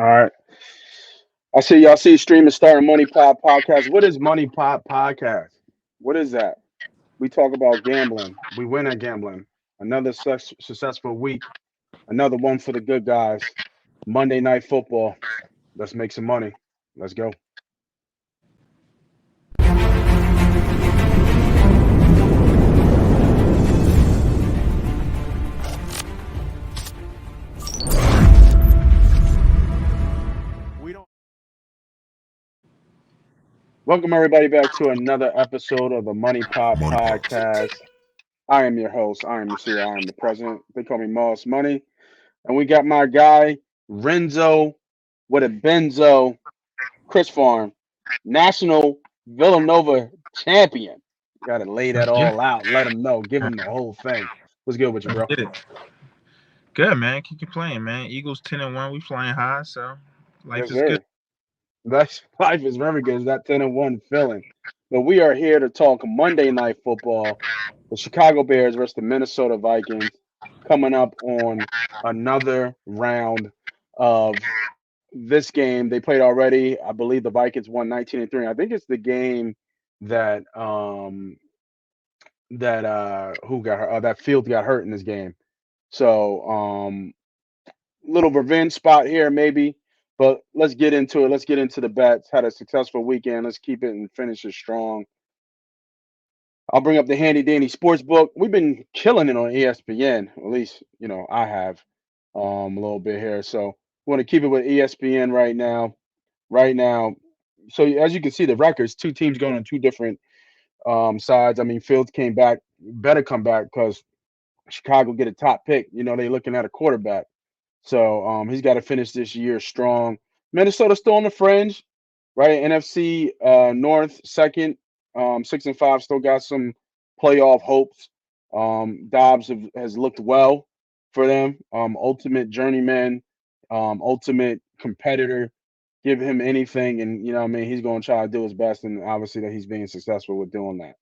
All right. I see y'all see streaming starting Money Pop Podcast. What is Money Pop Podcast? What is that? We talk about gambling. We win at gambling. Another successful week. Another one for the good guys. Monday Night Football. Let's make some money. Let's go. We don't. Welcome everybody back to another episode of the Money Pop Money Pop. Podcast. I am your host. I am Yeshua. I am the president. They call me Moss Money. And we got my guy, Renzo with a Benzo, Chris Farm, national Villanova champion. Got to lay that Let's get it. all out. Let him know. Give him the whole thing. What's good with you, Let's bro? get it. Good, man. Keep playing, man. Eagles 10-1. We flying high, so life Yes, is good. sir. That's life is very good. It's that 10-1 feeling. But we are here to talk Monday Night Football. The Chicago Bears versus the Minnesota Vikings coming up on another round of this game. They played already. I believe the Vikings won 19-3. I think it's the game that who got hurt? That Field got hurt in this game. So little revenge spot here maybe, but let's get into it. Let's get into the bets. Had a successful weekend. Let's keep it and finish it strong. I'll bring up the handy dandy sports book. We've been killing it on ESPN. At least I have a little bit here. So we want to keep it with ESPN right now. Right now, so as you can see, the records, two teams going on two different sides. I mean, Fields came back, better come back because Chicago get a top pick. They looking at a quarterback. So he's got to finish this year strong. Minnesota's still on the fringe, right? NFC North second, 6-5, still got some playoff hopes. Dobbs has looked well for them. Ultimate journeyman, ultimate competitor. Give him anything, and what I mean, he's going to try to do his best, and obviously that he's being successful with doing that.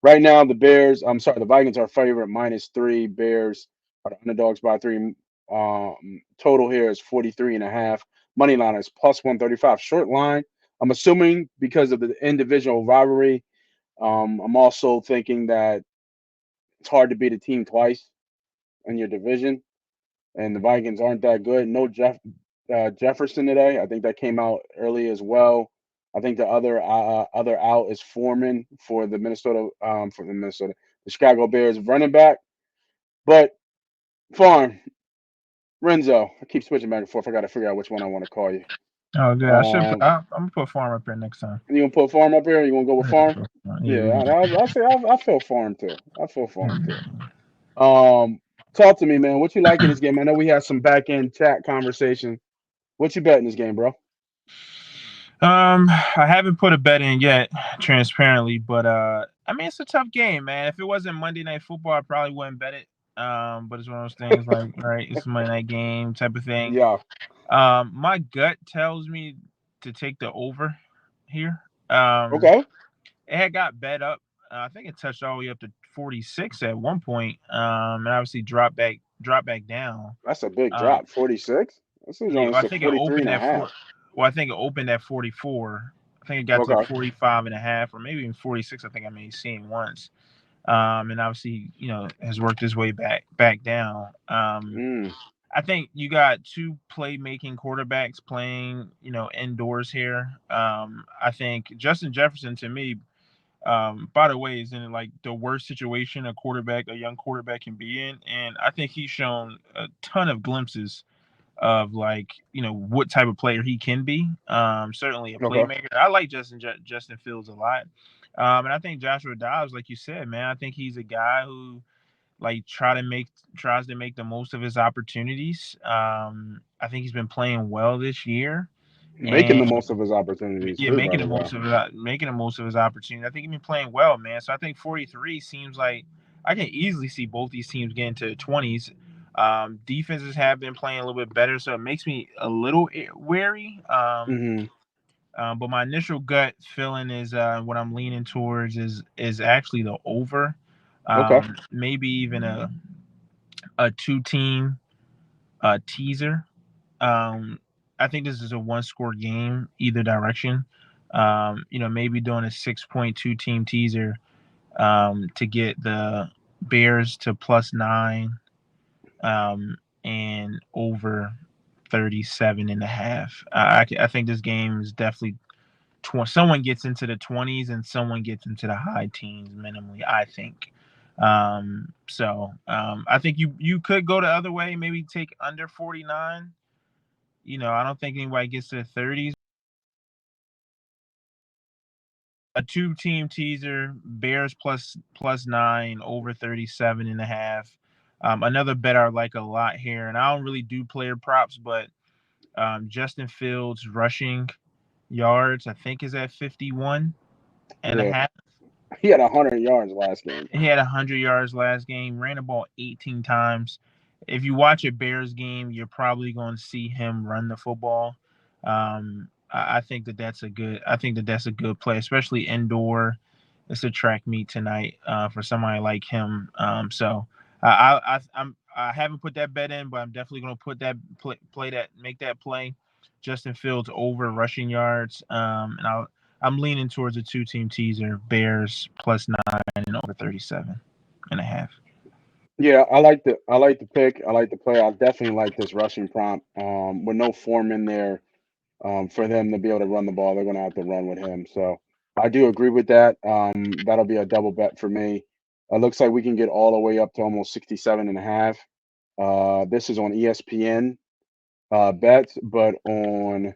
Right now, the Vikings are favorite -3. Bears are the underdogs by 3. Total here is 43.5. Money line is +135. Short line. I'm assuming because of the individual rivalry. I'm also thinking that it's hard to beat a team twice in your division, and the Vikings aren't that good. No Jefferson today. I think that came out early as well. I think the other out is Foreman the Chicago Bears running back. But Farm, Renzo, I keep switching back and forth. I got to figure out which one I want to call you. Oh, good. I should. Um, I'm gonna put farm up here next time. you gonna put Farm up here? Or you gonna go with Farm? Yeah, Yeah, we can I say I feel Farm too. I feel Farm too. do Talk to me, man. What you like in this game? I know we had some back end chat conversation. What you bet in this game, bro? I haven't put a bet in yet, transparently, but I mean it's a tough game, man. If it wasn't Monday Night Football, I probably wouldn't bet it. But it's one of those things like, right, it's a Monday night game type of thing. Yeah. My gut tells me to take the over here. Um, Okay. it had got bet up. I think it touched all the way up to 46 at one point. And obviously dropped back down. That's a big Um, drop. 46. This is yeah, only well, I to think it 43 opened and a at half. four. Well, I think it opened at 44. I think it got to Okay. 45 and a half, or maybe even 46. I think I may have seen once. And obviously, has worked his way back down. Mm. I think you got two playmaking quarterbacks playing, indoors here. I think Justin Jefferson, to me, by the way, is in like the worst situation a young quarterback can be in, and I think he's shown a ton of glimpses of, like, what type of player he can be. Certainly a Okay. playmaker. I like Justin Fields a lot, and I think Joshua Dobbs, like you said, man, I think he's a guy who, like, tries to make the most of his opportunities. I think he's been playing well this year, Making and the most of his opportunities yeah, too, by the way. making the most of his opportunity. I think he's been playing well, man. So I think 43 seems like I can easily see both these teams get into the 20s. Defenses have been playing a little bit better, so it makes me a little wary. Hmm. But my initial gut feeling is, what I'm leaning towards is actually the over. Okay. Maybe even a two team teaser. Um, I think this is a one score game either direction. Maybe doing a 6.2 team teaser to get the Bears to +9 and over 37 and a half. I think this game is definitely someone gets into the 20s and someone gets into the high teens minimally, I think. I think you could go the other way, maybe take under 49. I don't think anybody gets to the 30s. A two team teaser, Bears plus 9 over 37 and a half. Another bet I like a lot here, and I don't really do player props, but Justin Fields rushing yards, I think, is at 51 and a Yeah, half. he had 100 yards last game. He had 100 yards last game, ran the ball 18 times. If you watch a Bears game, you're probably going to see him run the football. I think that that's a good. I think that that's a good play, especially indoor. It's a track meet tonight for somebody like him. I haven't put that bet in, but I'm definitely going to put that play that make that play. Justin Fields over rushing yards, I'm leaning towards a two-team teaser, Bears +9 and over 37 and a half. Yeah, I like the pick. I like the play. I definitely like this rushing prompt. With no form in there, for them to be able to run the ball, they're going to have to run with him. So I do agree with that. That'll be a double bet for me. It looks like we can get all the way up to almost 67 and a half. This is on ESPN bets, but on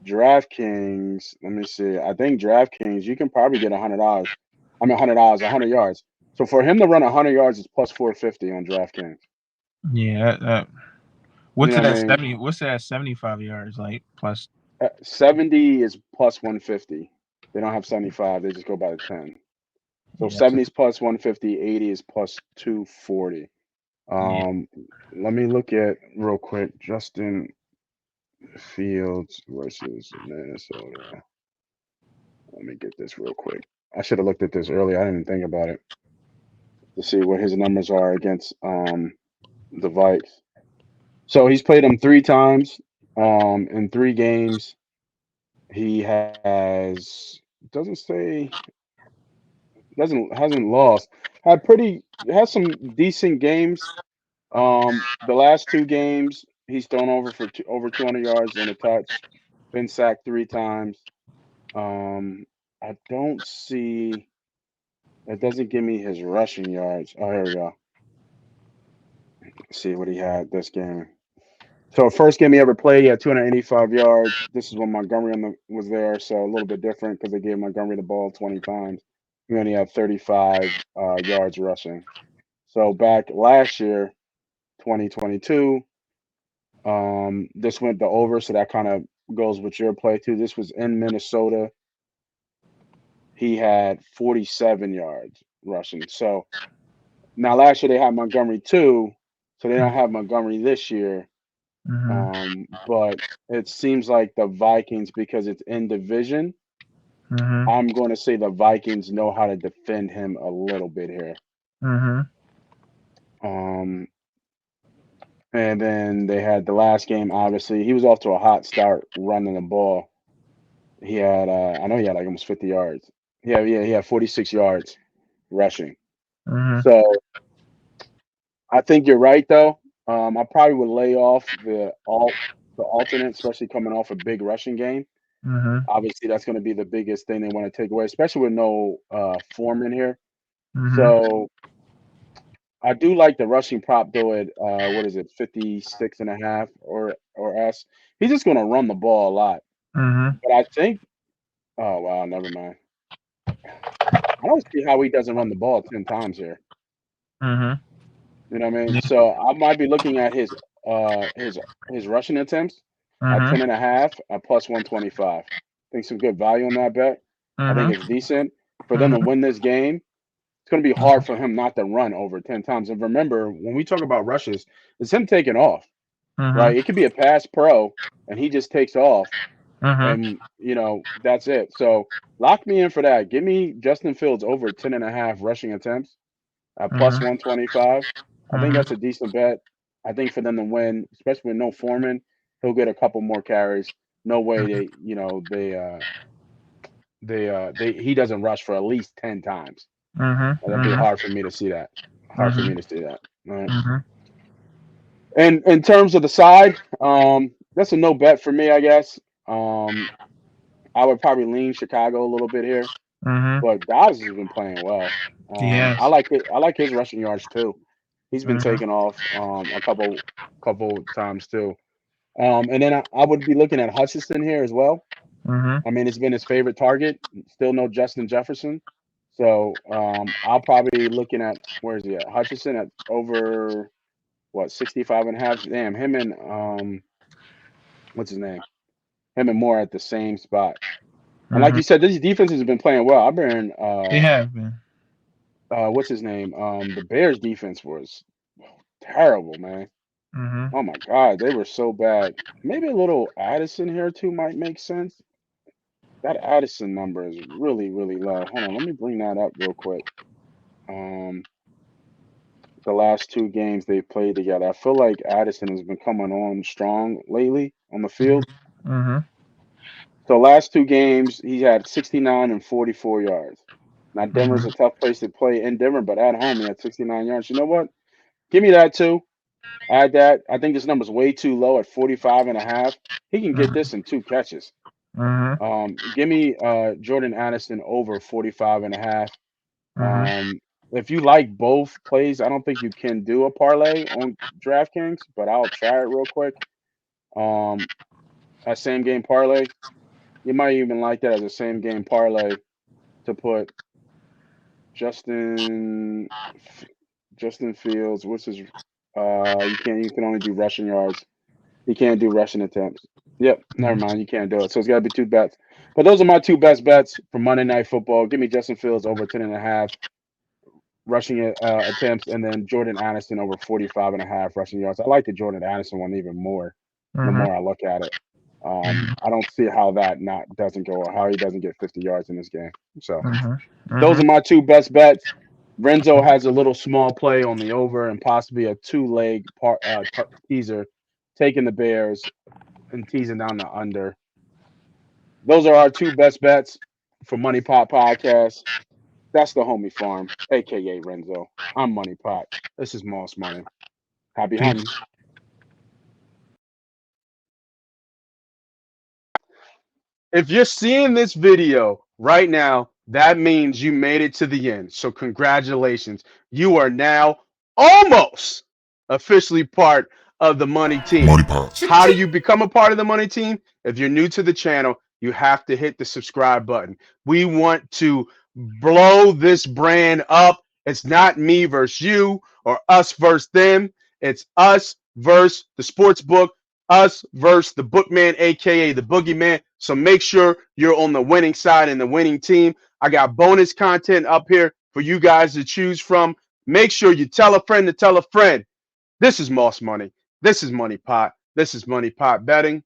DraftKings, let me see. I think DraftKings, you can probably get $100. I mean, $100, 100 yards. So for him to run 100 yards is plus 450 on DraftKings. Yeah. You What's know it what I at mean? 70? What's it at 75 yards? Like plus. 70 is plus 150. They don't have 75. They just go by the 10. So Yeah. 70 is plus 150. 80 is plus 240. Yeah. Um, Let me look at real quick. Justin Fields versus Minnesota. Let me get this real quick. I should have looked at this earlier. I didn't even think about it to see what his numbers are against the Vikes. So he's played them 3 times in 3 games. He doesn't say doesn't hasn't lost. Had pretty has some decent games. The last 2 games he's thrown over for over 200 yards and a touch. Been sacked 3 times. I don't see. It doesn't give me his rushing yards. Oh, here we go. Let's see what he had this game. So first game he ever played, he had 285 yards. This is when Montgomery was there, so a little bit different because they gave Montgomery the ball 20 times. He only had 35 yards rushing. So back last year, 2022, this went the over, so that kind of goes with your play too. This was in Minnesota. He had 47 yards rushing. So now last year they had Montgomery too, so they don't have Montgomery this year. Mm-hmm. But it seems like the Vikings, because it's in division, Mm-hmm. I'm going to say the Vikings know how to defend him a little bit here. Mm-hmm. Um, and then they had the last game. Obviously, he was off to a hot start running the ball. He had, I know he had like almost 50 yards. He had 46 yards rushing. Mm-hmm. So I think you're right though. I probably would lay off the alternate, especially coming off a big rushing game. Mm-hmm. Obviously, that's going to be the biggest thing they want to take away, especially with no form in here. Mm-hmm. So I do like the rushing prop though at what is it, 56 and a half or S. He's just going to run the ball a lot. Mm-hmm. But I think, oh wow, never mind. I don't see how he doesn't run the ball 10 times here. Mm-hmm. You know what I mean? Yeah. So I might be looking at uh his his rushing attempts at Mm-hmm. 10 and a half at plus 125. Think some good value on that bet. I think Mm-hmm. it's decent for them to Mm-hmm. win this game. It's going to be hard for him not to run over 10 times. And remember, when we talk about rushes, it's him taking off, right? Mm-hmm. It could be a pass pro and he just takes off Mm-hmm. and, that's it. So lock me in for that. Give me Justin Fields over 10 and a half rushing attempts at plus Mm-hmm. 125. I think that's Mm-hmm. a decent bet. I think for them to win, especially with no Foreman. He'll get a couple more carries. No way they he doesn't rush for at least 10 times. Mhm. That'd be Mhm. hard for me to see that. Hard for me Mhm. to see that. All right. Mhm. And in terms of the side, that's a no bet for me, I guess. Um, I would probably lean Chicago a little bit here, Mhm. but Dallas has been playing well. He I has. like it. I like his rushing yards too. He's been Mhm. taking off a couple times too. And then I would be looking at Hutchinson here as well. Mhm. I mean, it's been his favorite target. Still no Justin Jefferson. So I'll probably looking at where is he at? Hutchinson at over what 65 and a half. Damn, him and what's his name? Him and Moore at the same spot. And like Mhm. you said, these defenses have been playing well. I've been They have been. what's his name? The Bears defense was terrible, man. Mhm. Oh my God, they were so bad. Maybe a little Addison here too might make sense. That Addison number is really, really low. Hold on, let me bring that up real quick. Um, the last two games they played together, I feel like Addison has been coming on strong lately on the field. Mhm. So last two games, he had 69 and 44 yards. Now Denver's Mhm. a tough place to play in Denver, but at home he had 69 yards. You know what? Give me that too. Add that. I think this number's way too low at 45 and a half. He can get Mhm. this in two catches. Mhm. Give me Jordan Addison over 45 and a half. Mhm. If you like both plays, I don't think you can do a parlay on DraftKings, but I'll try it real quick. Um, a same game parlay. You might even like that as a same game parlay to put Justin Justin Fields. What's his? You can only do rushing yards. You can't do rushing attempts. Yep, never mind. You can't do it. So it's got to be two bets. But those are my two best bets for Monday Night Football. Give me Justin Fields over 10 and a half rushing attempts, and then Jordan Addison over 45 and a half rushing yards. I like the Jordan Addison one even more. The Mhm. more I look at it, Mhm. I don't see how that not doesn't go. How he doesn't get 50 yards in this game. So Mhm. those Mhm. are my two best bets. Renzo has a little small play on the over and possibly a two-leg teaser, taking the Bears and teasing down the under. Those are our two best bets for Money Pot Podcast. That's the homie farm, aka Renzo. I'm Money Pot. This is Moss Money. Happy hunting. Peace. If you're seeing this video right now, that means you made it to the end. So congratulations. You are now almost officially part of the money team. Money Pot. How do you become a part of the money team? If you're new to the channel, you have to hit the subscribe button. We want to blow this brand up. It's not me versus you or us versus them. It's us versus the sports book, us versus the bookman, aka the boogeyman. So make sure you're on the winning side and the winning team. I got bonus content up here for you guys to choose from. Make sure you tell a friend to tell a friend. This is Moss Money. This is Money Pot. This is Money Pot Betting.